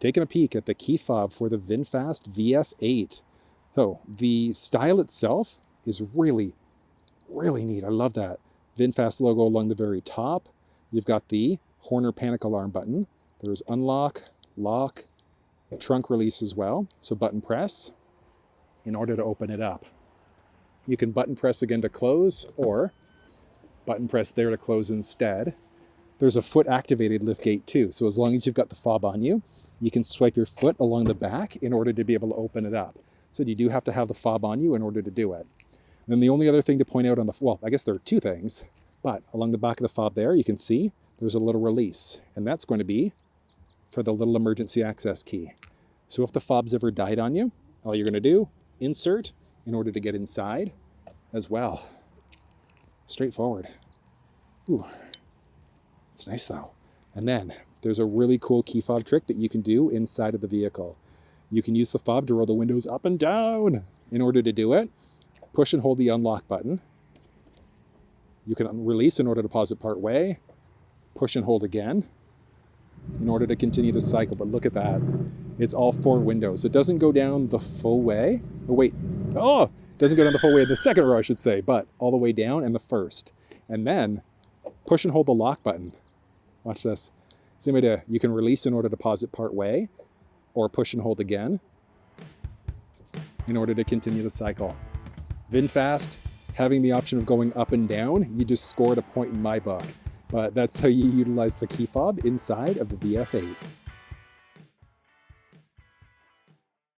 taking a peek at the key fob for the VinFast VF8. So the style itself is really, really neat. I love that VinFast logo along the very top. You've got the Horner panic alarm button. There's unlock, lock, trunk release as well. So button press in order to open it up. You can button press again to close, or button press there to close instead. There's a foot activated liftgate too. So as long as you've got the fob on you, you can swipe your foot along the back in order to be able to open it up. So you do have to have the fob on you in order to do it. Then the only other thing to point out on the, well, I guess there are two things, but along the back of the fob there, you can see there's a little release, and that's going to be for the little emergency access key. So if the fob's ever died on you, all you're going to do, insert in order to get inside as well. Straightforward. Ooh, it's nice though. And then there's a really cool key fob trick that you can do inside of the vehicle. You can use the fob to roll the windows up and down. In order to do it, push and hold the unlock button. You can release in order to pause it part way. Push and hold again in order to continue the cycle. But look at that. It's all 4 windows. It doesn't go down the full way. Oh, wait. Oh, it doesn't go down the full way in the second row, I should say, but all the way down in the first. And then push and hold the lock button. Watch this. Same idea. You can release in order to pause it part way, or push and hold again in order to continue the cycle. VinFast, having the option of going up and down, you just scored a point in my book. But that's how you utilize the key fob inside of the VF8.